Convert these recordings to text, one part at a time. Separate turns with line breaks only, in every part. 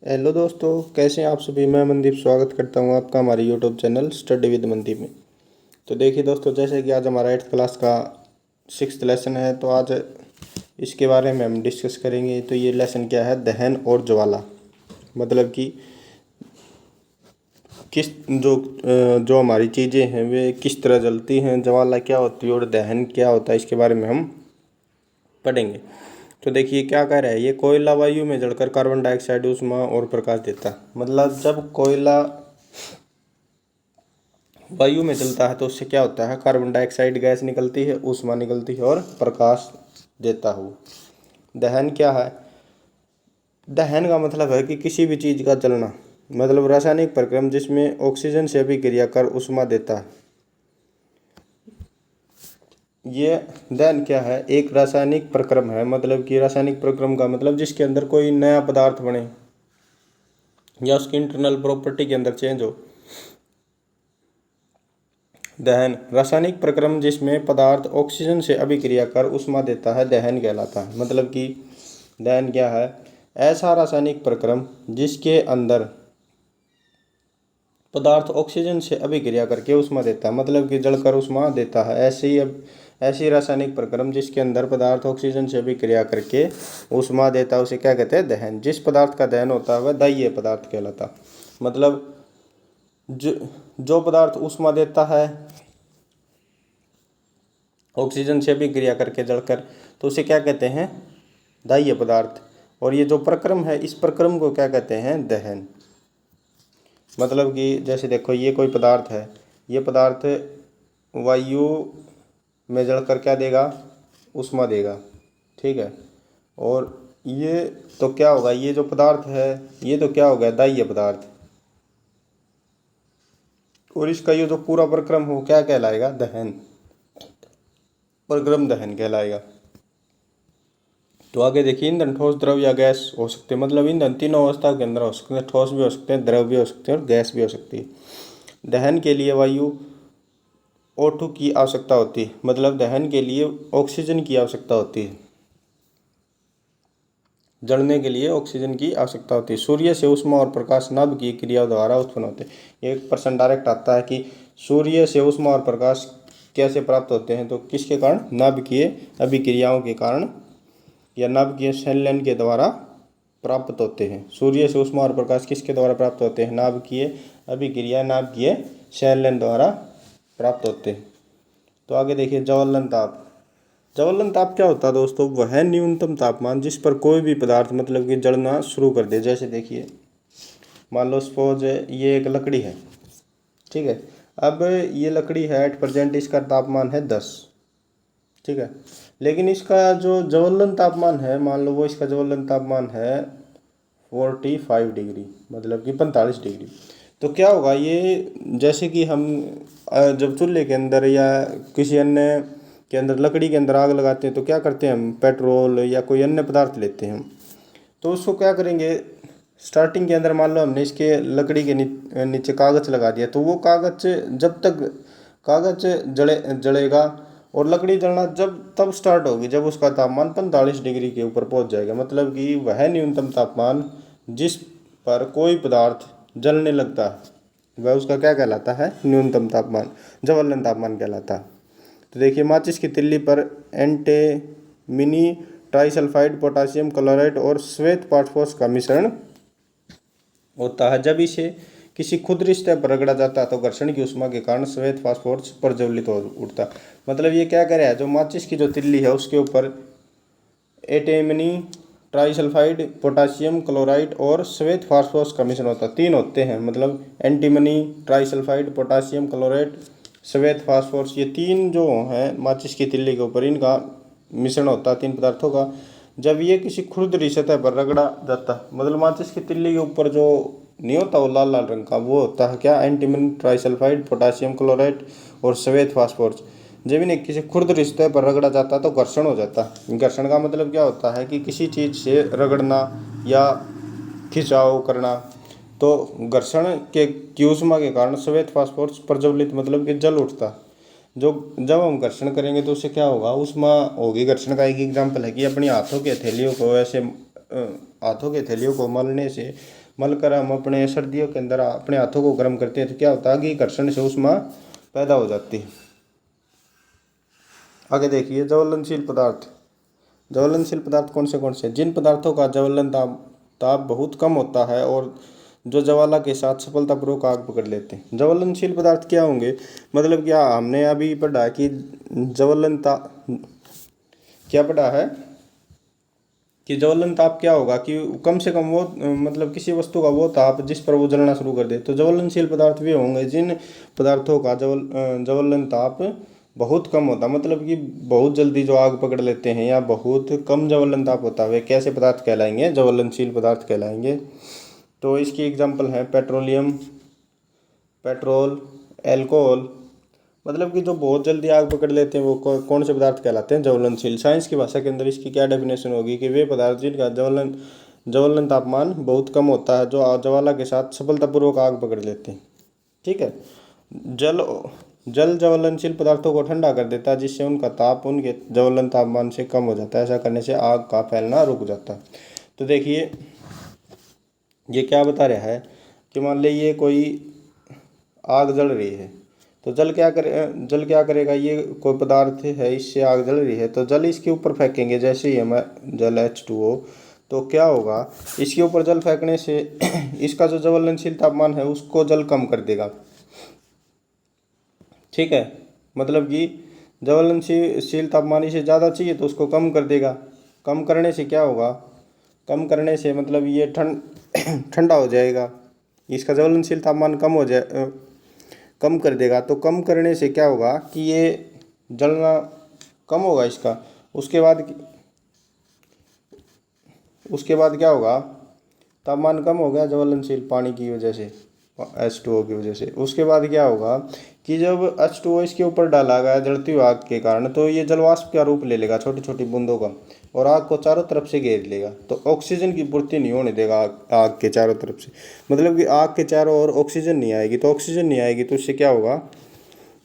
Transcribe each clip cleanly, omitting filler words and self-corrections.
Hello दोस्तों, कैसे हैं आप सभी। मैं मनदीप स्वागत करता हूं आपका हमारे YouTube channel study with Mandeep में। तो देखिए दोस्तों, जैसे कि आज हमारा 8th क्लास का 6th लेसन है, तो आज इसके बारे में हम डिस्कस करेंगे। तो ये लेसन क्या है, दहन और ज्वाला। मतलब कि किस जो हमारी चीज़ें हैं वे किस तरह जलती हैं, ज्वाला क्या होती है और दहन क्या होता है, इसके बारे में हम पढ़ेंगे। तो देखिए क्या कह रहा है, ये कोयला वायु में जलकर कार्बन डाइऑक्साइड ऊष्मा और प्रकाश देता है। मतलब जब कोयला वायु में जलता है तो उससे क्या होता है, कार्बन डाइऑक्साइड गैस निकलती है, ऊष्मा निकलती है और प्रकाश देता है। दहन क्या है, दहन का मतलब है कि किसी भी चीज़ का जलना, मतलब रासायनिक प्रक्रम जिसमें ऑक्सीजन से अभिक्रिया कर ऊष्मा देता है। ये दहन क्या है, एक रासायनिक प्रक्रम है। मतलब कि रासायनिक प्रक्रम का मतलब जिसके अंदर कोई नया पदार्थ बने या उसकी इंटरनल प्रॉपर्टी के अंदर चेंज हो। दहन रासायनिक प्रक्रम जिसमें पदार्थ ऑक्सीजन से अभिक्रिया कर ऊष्मा देता है, दहन कहलाता है। मतलब कि दहन क्या है, ऐसा रासायनिक प्रक्रम जिसके अंदर पदार्थ ऑक्सीजन से अभिक्रिया करके ऊष्मा देता है, मतलब कि जलकर ऊष्मा देता है। ऐसी रासायनिक प्रक्रम जिसके अंदर पदार्थ ऑक्सीजन से अभिक्रिया करके ऊष्मा देता है, उसे क्या कहते हैं, दहन। जिस पदार्थ का दहन होता है वह दाह्य पदार्थ कहलाता। मतलब जो पदार्थ ऊष्मा देता है ऑक्सीजन से अभिक्रिया करके जलकर, तो उसे क्या कहते हैं, दाह्य पदार्थ। और ये जो प्रक्रम है, इस प्रक्रम को क्या कहते हैं, दहन। मतलब कि जैसे देखो, ये कोई पदार्थ है, ये पदार्थ वायु में जलकर क्या देगा, ऊष्मा देगा, ठीक है। और ये तो क्या होगा, ये जो पदार्थ है ये तो क्या होगा, दाह्य पदार्थ। और इसका ये जो पूरा प्रक्रम हो क्या कहलाएगा, दहन। प्रक्रम दहन कहलाएगा। तो आगे देखिए, ईंधन ठोस, द्रव या गैस हो सकते हैं। मतलब ईंधन तीनों अवस्था के अंदर हो सकते हैं, ठोस भी हो सकते हैं, द्रव भी हो सकते हैं और गैस भी हो सकती है। दहन के लिए वायु O2 की आवश्यकता होती है। मतलब दहन के लिए ऑक्सीजन की आवश्यकता होती है, जलने के लिए ऑक्सीजन की आवश्यकता होती है। सूर्य से ऊष्मा और प्रकाश नाभिकीय क्रिया द्वारा उत्पन्न होते हैं। एक प्रश्न डायरेक्ट आता है कि सूर्य से ऊष्मा और प्रकाश कैसे प्राप्त होते हैं, तो किसके कारण, नाभिकीय अभिक्रियाओं के कारण या नाभिकीय संलयन के द्वारा प्राप्त होते हैं। सूर्य से ऊष्मा और प्रकाश किसके द्वारा प्राप्त होते हैं, नाभिकीय अभिक्रिया, नाभिकीय संलयन द्वारा प्राप्त होते हैं। तो आगे देखिए, ज्वलन ताप। ज्वलन ताप क्या होता है दोस्तों, वह न्यूनतम तापमान जिस पर कोई भी पदार्थ मतलब कि जलना शुरू कर दे। जैसे देखिए, मान लो सपोज ये एक लकड़ी है, ठीक है। अब ये लकड़ी है, एट प्रेजेंट इसका तापमान है 10, ठीक है। लेकिन इसका जो ज्वलन तापमान है, मान लो वो इसका ज्वलन तापमान है 45 डिग्री, मतलब कि 45 डिग्री। तो क्या होगा, ये जैसे कि हम जब चूल्हे के अंदर या किसी अन्य के अंदर लकड़ी के अंदर आग लगाते हैं तो क्या करते हैं, हम पेट्रोल या कोई अन्य पदार्थ लेते हैं। तो उसको क्या करेंगे, स्टार्टिंग के अंदर मान लो हमने इसके लकड़ी के नीचे कागज़ लगा दिया, तो वो कागज़ जब तक कागज़ जलेगा और लकड़ी जलना जब तब स्टार्ट होगी जब उसका तापमान 45 डिग्री के ऊपर पहुंच जाएगा। मतलब कि वह न्यूनतम तापमान जिस पर कोई पदार्थ जलने लगता है वह उसका क्या कहलाता है, न्यूनतम तापमान, ज्वलन तापमान कहलाता है। तो देखिए, माचिस की तिल्ली पर एंटीमनी ट्राइसल्फाइड, पोटासियम क्लोराइड और श्वेत फास्फोरस का मिश्रण होता है। जब इसे किसी खुरदरी सतह पर रगड़ा जाता है तो घर्षण की ऊष्मा के कारण श्वेत फास्फोरस प्रज्वलित हो उठता है। मतलब ये क्या कह रहा है, जो माचिस की जो तिल्ली है उसके ऊपर एंटीमनी ट्राइसल्फाइड, पोटासियम क्लोराइड और श्वेत फास्फोरस का मिश्रण होता है। 3 होते हैं, मतलब एंटीमनी, ट्राइसल्फाइड, पोटासियम क्लोराइड, श्वेत फास्फोरस। ये 3 जो हैं माचिस की तिल्ली के ऊपर, इनका मिश्रण होता है 3 पदार्थों का। जब ये किसी खुरदरी सतह पर रगड़ा जाता है, मतलब माचिस की तिल्ली के ऊपर जो नहीं होता वो लाल लाल रंग का, वो होता है क्या, एंटीमनी ट्राइसल्फाइड, पोटासियम क्लोराइड और श्वेत फास्फोरस। जब इन्हें किसी खुरदरी सतह पर रगड़ा जाता है तो घर्षण हो जाता है। घर्षण का मतलब क्या होता है कि किसी चीज़ से रगड़ना या खिंचाव करना। तो घर्षण की ऊष्मा के कारण श्वेत फास्फोरस प्रज्वलित, मतलब कि जल उठता। जो जब हम घर्षण करेंगे तो उससे क्या होगा, ऊष्मा होगी। घर्षण का एक एग्जाम्पल है कि अपनी हाथों की हथेलियों को ऐसे हाथों के थैलियों को मलकर हम अपने सर्दियों के अंदर अपने हाथों को गर्म करते हैं तो क्या होता है कि घर्षण से ऊष्मा पैदा हो जाती है। आगे देखिए ज्वलनशील पदार्थ। ज्वलनशील पदार्थ कौन से जिन पदार्थों का ज्वलन ताप बहुत कम होता है और जो ज्वाला के साथ सफलतापूर्वक आग पकड़ लेते हैं। ज्वलनशील पदार्थ क्या होंगे, मतलब क्या हमने अभी पढ़ा कि ज्वलन ताप क्या पढ़ा है कि ज्वलन ताप क्या होगा कि कम से कम वो मतलब किसी वस्तु का वो ताप जिस पर वो जलना शुरू कर दे। तो ज्वलनशील पदार्थ वे होंगे जिन पदार्थों का ज्वलन ताप बहुत कम होता, मतलब कि बहुत जल्दी जो आग पकड़ लेते हैं या बहुत कम ज्वलन ताप होता है, वे कैसे पदार्थ कहलाएंगे, ज्वलनशील पदार्थ कहलाएंगे। तो इसकी एग्जांपल है पेट्रोलियम, पेट्रोल, अल्कोहल, मतलब कि जो बहुत जल्दी आग पकड़ लेते हैं वो कौन से पदार्थ कहलाते हैं, ज्वलनशील। साइंस की भाषा के अंदर इसकी क्या डेफिनेशन होगी कि वे पदार्थ जिनका ज्वलन तापमान बहुत कम होता है, जो ज्वाला के साथ सफलतापूर्वक आग पकड़ लेते हैं। ठीक है। जल जल ज्वलनशील पदार्थों को ठंडा कर देता है जिससे उनका ताप उनके ज्वलन तापमान से कम हो जाता है। ऐसा करने से आग का फैलना रुक जाता है। तो देखिए ये क्या बता रहा है कि मान लीजिए कोई आग जल रही है तो जल क्या करेगा, ये कोई पदार्थ है इससे आग जल रही है तो जल इसके ऊपर फेंकेंगे, जैसे ही हम जल H2O, तो क्या होगा, इसके ऊपर जल फेंकने से इसका जो ज्वलनशील तापमान है उसको जल कम कर देगा। ठीक है, मतलब कि ज्वलनशील तापमान इसे ज़्यादा चाहिए तो उसको कम कर देगा। कम करने से क्या होगा, कम करने से मतलब ये ठंडा हो जाएगा, इसका ज्वलनशील तापमान कम कर देगा। तो कम करने से क्या होगा कि ये जलना कम होगा इसका। उसके बाद क्या होगा, तापमान कम हो गया ज्वलनशील पानी की वजह से, H2O की वजह से। उसके बाद क्या होगा कि जब H2O इसके ऊपर डाला गया जलती हुई आग के कारण तो ये जलवाष्प का रूप ले लेगा, छोटी छोटी बूंदों का, और आग को चारों तरफ से घेर लेगा। तो ऑक्सीजन की पूर्ति नहीं होने देगा आग के चारों तरफ से, मतलब कि आग के चारों ओर ऑक्सीजन नहीं आएगी। तो ऑक्सीजन नहीं आएगी तो इससे क्या होगा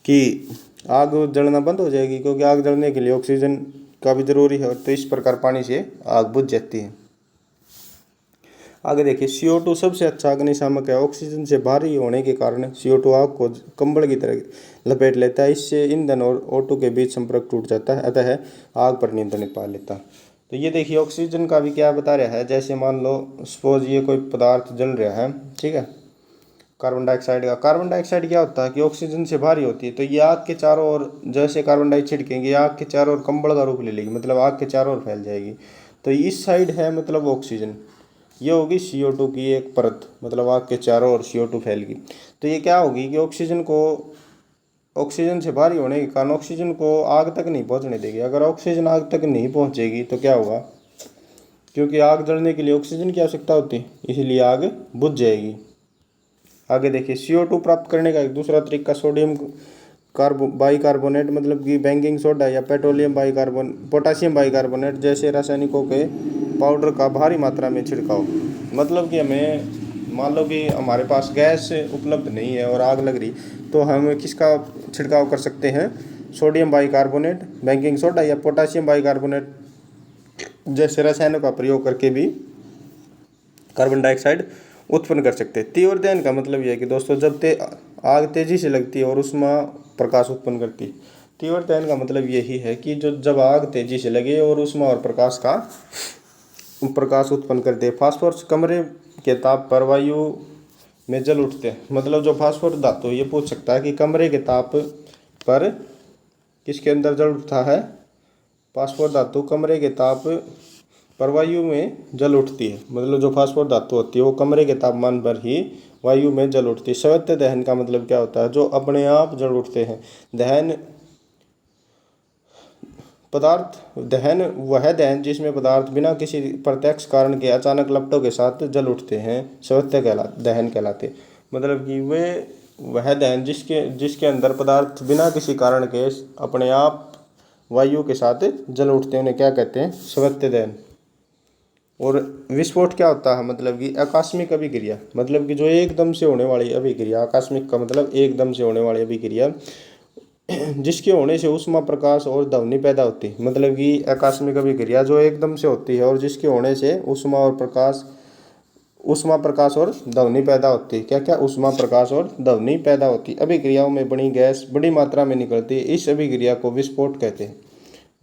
कि आग जलना बंद हो जाएगी, क्योंकि आग जलने के लिए ऑक्सीजन का भी ज़रूरी है। तो इस प्रकार पानी से आग बुझ जाती है। आगे देखिए CO2 सबसे अच्छा अग्निशामक है। ऑक्सीजन से भारी होने के कारण CO2 आग को कंबल की तरह लपेट लेता है। इससे ईंधन और O2 के बीच संपर्क टूट जाता है, अतः आग पर नियंत्रण पा लेता है। तो ये देखिए ऑक्सीजन का भी क्या बता रहा है, जैसे मान लो सपोज ये कोई पदार्थ जल रहा है, ठीक है, कार्बन डाइऑक्साइड का। कार्बन डाइऑक्साइड क्या होता है कि ऑक्सीजन से भारी होती है, तो ये आग के चारों ओर जैसे कार्बन डाइऑक्साइड छिड़केंगे आग के चारों ओर कंबल का रूप ले लेगी, मतलब आग के चारों ओर फैल जाएगी। तो इस साइड है मतलब ऑक्सीजन, ये होगी CO2 की एक परत, मतलब आग के चारों ओर CO2 फैल गई। तो ये क्या होगी कि ऑक्सीजन से भारी होने के कारण ऑक्सीजन को आग तक नहीं पहुंचने देगी। अगर ऑक्सीजन आग तक नहीं पहुंचेगी तो क्या होगा, क्योंकि आग जलने के लिए ऑक्सीजन की आवश्यकता होती है, इसलिए आग बुझ जाएगी। आगे देखिए CO2 प्राप्त करने का एक दूसरा तरीका सोडियम बाइकार्बोनेट, मतलब कि बेकिंग सोडा या पोटासियम बाइकार्बोनेट जैसे रासायनिकों के पाउडर का भारी मात्रा में छिड़काव। मतलब कि हमें मान लो कि हमारे पास गैस उपलब्ध नहीं है और आग लग रही, तो हम किसका छिड़काव कर सकते हैं, सोडियम बाइकार्बोनेट, बेकिंग सोडा या पोटासियम बाइकार्बोनेट जैसे रसायनों का प्रयोग करके भी कार्बन डाइऑक्साइड उत्पन्न कर सकते हैं। तीव्र दहन का मतलब यह है कि दोस्तों जब आग तेजी से लगती है और उसमें प्रकाश उत्पन्न करती है। तीव्र दहन का मतलब यही है कि जब आग तेजी से लगे और उसमें और प्रकाश उत्पन्न करते हैं। फास्फोरस कमरे के ताप पर वायु में जल उठते हैं, मतलब जो फास्फोरस धातु, ये पूछ सकता है कि कमरे के ताप पर किसके अंदर जल उठता है, फास्फोरस धातु कमरे के ताप पर वायु में जल उठती है, मतलब जो फास्फोरस धातु होती है वो कमरे के तापमान पर ही वायु में जल उठती है। स्वायत्त दहन का मतलब क्या होता है, जो अपने आप जल उठते हैं। दहन वह दहन जिसमें पदार्थ बिना किसी प्रत्यक्ष कारण के अचानक लपटों के साथ जल उठते हैं, स्वायत्त दहन कहलाते। मतलब कि वह दहन जिसके अंदर पदार्थ बिना किसी कारण के अपने आप वायु के साथ जल उठते हैं, उन्हें क्या कहते हैं, स्वायत्त दहन। और विस्फोट क्या होता है, मतलब कि आकस्मिक अभिक्रिया, मतलब कि जो एकदम से होने वाली अभिक्रिया। आकस्मिक का मतलब एकदम से होने वाली अभिक्रिया। जिसके होने से ऊष्मा प्रकाश और ध्वनि पैदा होती है। मतलब कि आकस्मिक अभिक्रिया जो एकदम से होती है और जिसके होने से ऊष्मा प्रकाश और ध्वनि पैदा होती है। क्या क्या? ऊष्मा प्रकाश और ध्वनि पैदा होती है। अभिक्रियाओं में बड़ी गैस बड़ी मात्रा में निकलती है, इस अभिक्रिया को विस्फोट कहते हैं।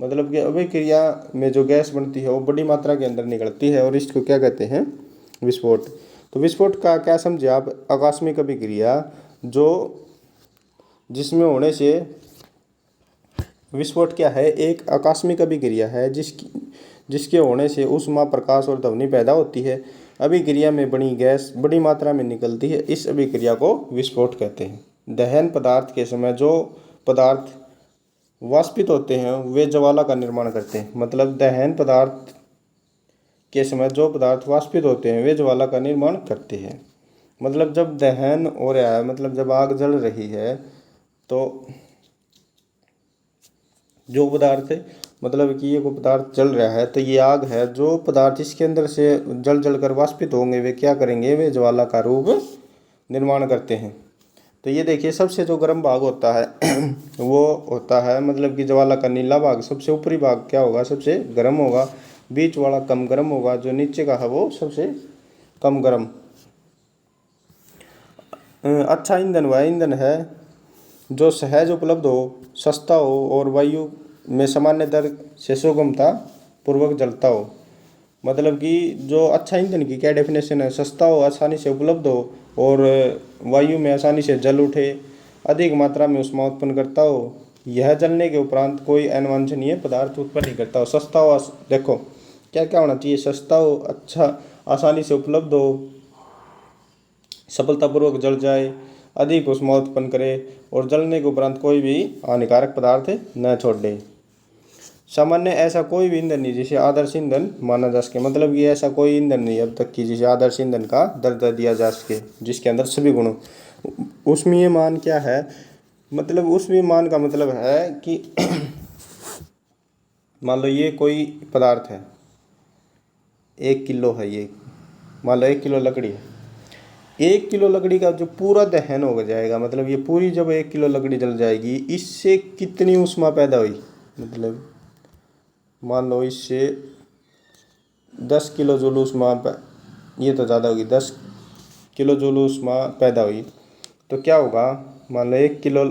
मतलब कि अभिक्रिया में जो गैस बनती है वो बड़ी मात्रा के अंदर निकलती है और इसको क्या कहते हैं? विस्फोट। तो विस्फोट का क्या समझे आप? आकस्मिक अभिक्रिया जो जिसमें होने से विस्फोट क्या है? एक आकस्मिक अभिक्रिया है जिसके होने से ऊष्मा प्रकाश और ध्वनि पैदा होती है। अभिक्रिया में बड़ी गैस बड़ी मात्रा में निकलती है, इस अभिक्रिया को विस्फोट कहते हैं। दहन पदार्थ के समय जो पदार्थ वाष्पित होते हैं वे ज्वाला का निर्माण करते हैं। मतलब दहन पदार्थ के समय जो पदार्थ वाष्पित होते हैं वे ज्वाला का निर्माण करते हैं। मतलब जब दहन हो रहा है, मतलब जब आग जल रही है तो जो पदार्थ मतलब कि ये कोई पदार्थ जल रहा है तो ये आग है, जो पदार्थ इसके अंदर से जल कर वाष्पित होंगे वे क्या करेंगे? वे ज्वाला का रूप निर्माण करते हैं। तो ये देखिए सबसे जो गर्म भाग होता है वो होता है मतलब कि ज्वाला का नीला भाग। सबसे ऊपरी भाग क्या होगा? सबसे गर्म होगा। बीच वाला कम गर्म होगा, जो नीचे का है वो सबसे कम गर्म। अच्छा ईंधन वह ईंधन है जो सहज उपलब्ध हो, सस्ता हो और वायु में सामान्य दर से सुगमता पूर्वक जलता हो। मतलब कि जो अच्छा ईंधन की क्या डेफिनेशन है? सस्ता हो, आसानी से उपलब्ध हो और वायु में आसानी से जल उठे, अधिक मात्रा में ऊष्मा उत्पन्न करता हो, यह जलने के उपरांत कोई अनवांछनीय पदार्थ उत्पन्न नहीं करता हो। सस्ता हो, देखो क्या क्या होना चाहिए? सस्ता हो, अच्छा आसानी से उपलब्ध हो, सफलतापूर्वक जल जाए, अधिक ऊष्मा उत्पन्न करे और जलने के उपरांत कोई भी हानिकारक पदार्थ न छोड़ दे। सामान्य ऐसा कोई भी ईंधन नहीं जिसे आदर्श ईंधन माना जा सके। मतलब ये ऐसा कोई ईंधन नहीं अब तक की जिसे आदर्श ईंधन का दर्जा दिया जा सके, जिसके अंदर सभी गुण। ऊष्मीय मान क्या है? मतलब ऊष्मीय मान का मतलब है कि मान लो ये कोई पदार्थ है, 1 किलो है ये, मान लो 1 किलो लकड़ी है। 1 किलो लकड़ी का जो पूरा दहन हो जाएगा, मतलब ये पूरी जब 1 किलो लकड़ी जल जाएगी, इससे कितनी ऊष्मा पैदा हुई? मतलब मान लो इससे 10 किलो जूल ऊष्मा, ये तो ज़्यादा होगी, 10 किलो जूल ऊष्मा पैदा हुई तो क्या होगा? मान लो 1 किलो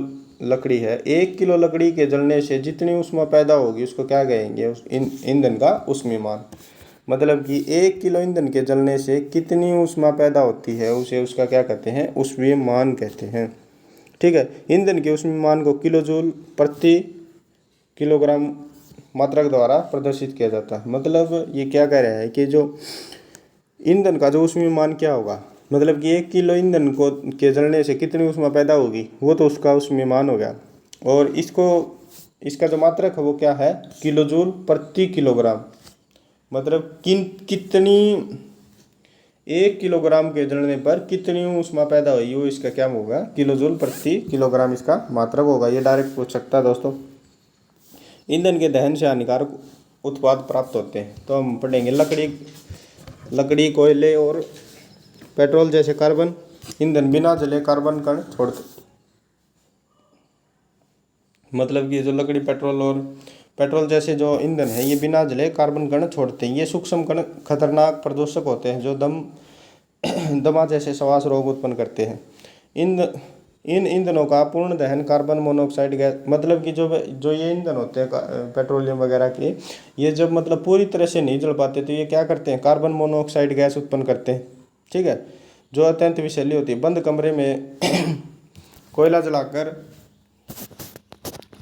लकड़ी है, 1 किलो लकड़ी के जलने से जितनी ऊष्मा पैदा होगी उसको क्या कहेंगे? उस ईंधन का ऊष्मीयमान। मतलब कि 1 किलो ईंधन के जलने से कितनी ऊष्मा पैदा होती है उसे उसका क्या कहते हैं? ऊष्मीयमान कहते हैं। ठीक है। ईंधन के ऊष्मीयमान को किलो जूल प्रति किलोग्राम मात्रक द्वारा प्रदर्शित किया जाता है। मतलब ये क्या कह रहा है कि जो ईंधन का जो ऊष्मीयमान क्या होगा? मतलब कि 1 किलो ईंधन को के जलने से कितनी ऊष्मा पैदा होगी, वो तो उसका ऊष्मीयमान हो गया। और इसका जो मात्रक है वो क्या है? किलो जूल प्रति किलोग्राम। मतलब कितनी 1 किलोग्राम के जलने पर कितनी ऊष्मा पैदा हुई, वो इसका क्या होगा? किलो जूल प्रति किलोग्राम इसका मात्रक होगा। ये डायरेक्ट पूछ सकता है दोस्तों। ईंधन के दहन से हानिकारक उत्पाद प्राप्त होते हैं, तो हम पढ़ेंगे लकड़ी, कोयले और पेट्रोल जैसे कार्बन ईंधन बिना जले कार्बन कण छोड़ते। मतलब कि जो लकड़ी, पेट्रोल जैसे जो ईंधन है ये बिना जले कार्बन कण छोड़ते हैं। ये सूक्ष्म कण खतरनाक प्रदूषक होते हैं जो दमा जैसे श्वास रोग उत्पन्न करते हैं। इन ईंधनों का पूर्ण दहन कार्बन मोनोऑक्साइड गैस, मतलब कि जो ये ईंधन होते हैं पेट्रोलियम वगैरह के, ये जब मतलब पूरी तरह से नहीं जल पाते तो ये क्या करते हैं? कार्बन मोनोऑक्साइड गैस उत्पन्न करते हैं। ठीक है। जो अत्यंत विषैली होती है। बंद कमरे में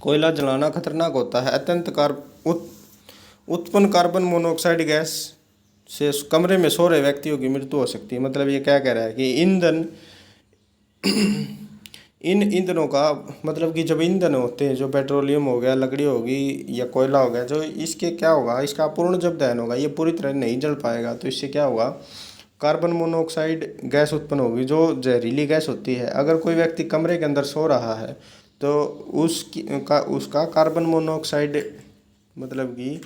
कोयला जलाना खतरनाक होता है। उत्पन्न कार्बन मोनोऑक्साइड गैस से कमरे में सो रहे व्यक्तियों की मृत्यु हो सकती है। मतलब ये क्या कह रहा है कि इन ईंधनों का, मतलब कि जब ईंधन होते हैं, जो पेट्रोलियम हो गया, लकड़ी होगी या कोयला हो गया, जो इसके क्या होगा? इसका पूर्ण जब दहन होगा ये पूरी तरह नहीं जल पाएगा तो इससे क्या होगा? कार्बन मोनोऑक्साइड गैस उत्पन्न होगी जो जहरीली गैस होती है। अगर कोई व्यक्ति कमरे के अंदर सो रहा है तो उसका कार्बन मोनोऑक्साइड, मतलब कि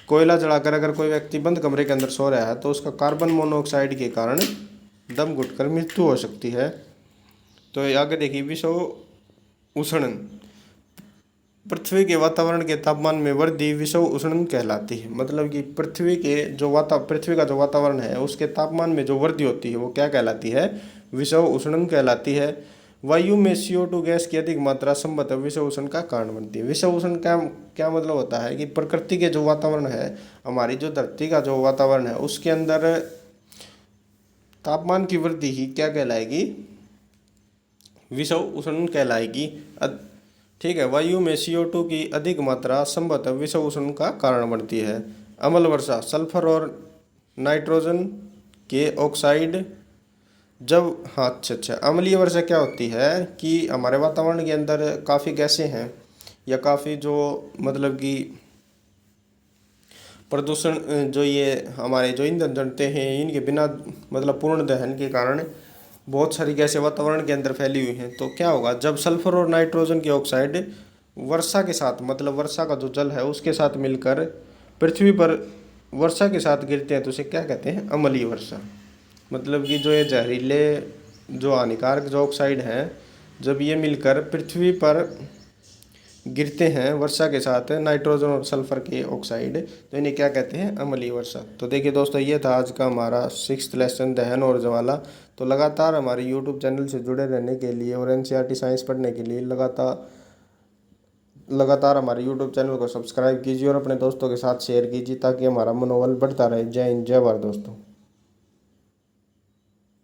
कोयला जलाकर अगर कोई व्यक्ति बंद कमरे के अंदर सो रहा है तो उसका कार्बन मोनोऑक्साइड के कारण दम घुटकर मृत्यु हो सकती है। तो आगे देखिए, विश्व उष्णन पृथ्वी के वातावरण के तापमान में वृद्धि विषुव उष्णन कहलाती है। मतलब कि पृथ्वी का जो वातावरण है उसके तापमान में जो वृद्धि होती है वो क्या कहलाती है? विषुव उष्णन कहलाती है। वायु में CO2 गैस की अधिक मात्रा संभवतः विषुव उष्णन का कारण बनती है। विषुव उष्णन का क्या मतलब होता है कि प्रकृति के जो वातावरण है, हमारी जो धरती का जो वातावरण है उसके अंदर तापमान की वृद्धि ही क्या कहलाएगी? विषुव उष्णन कहलाएगी। ठीक है। वायु में CO2 की अधिक मात्रा संभवतः विषुव उष्णन का कारण बनती है। अम्ल वर्षा, सल्फर और नाइट्रोजन के ऑक्साइड जब, हाँ अच्छा, अम्लीय वर्षा क्या होती है कि हमारे वातावरण के अंदर काफ़ी गैसें हैं या काफ़ी जो मतलब कि प्रदूषण, जो ये हमारे जो ईंधन जलते हैं इनके बिना मतलब पूर्ण दहन के कारण बहुत सारी गैसें वातावरण के अंदर फैली हुई हैं। तो क्या होगा जब सल्फर और नाइट्रोजन के ऑक्साइड वर्षा के साथ, मतलब वर्षा का जो जल है उसके साथ मिलकर पृथ्वी पर वर्षा के साथ गिरते हैं तो उसे क्या कहते हैं? अम्लीय वर्षा। मतलब कि जो ये जहरीले जो हानिकारक जो ऑक्साइड हैं जब ये मिलकर पृथ्वी पर गिरते हैं वर्षा के साथ नाइट्रोजन और सल्फर के ऑक्साइड, तो इन्हें क्या कहते हैं? अम्लीय वर्षा। तो देखिए दोस्तों, ये था आज का हमारा 6th लेसन दहन और ज्वाला। तो लगातार हमारे यूट्यूब चैनल से जुड़े रहने के लिए और NCERT साइंस पढ़ने के लिए लगातार हमारे यूट्यूब चैनल को सब्सक्राइब कीजिए और अपने दोस्तों के साथ शेयर कीजिए ताकि हमारा मनोबल बढ़ता रहे। जय हिंद, जय भारत दोस्तों।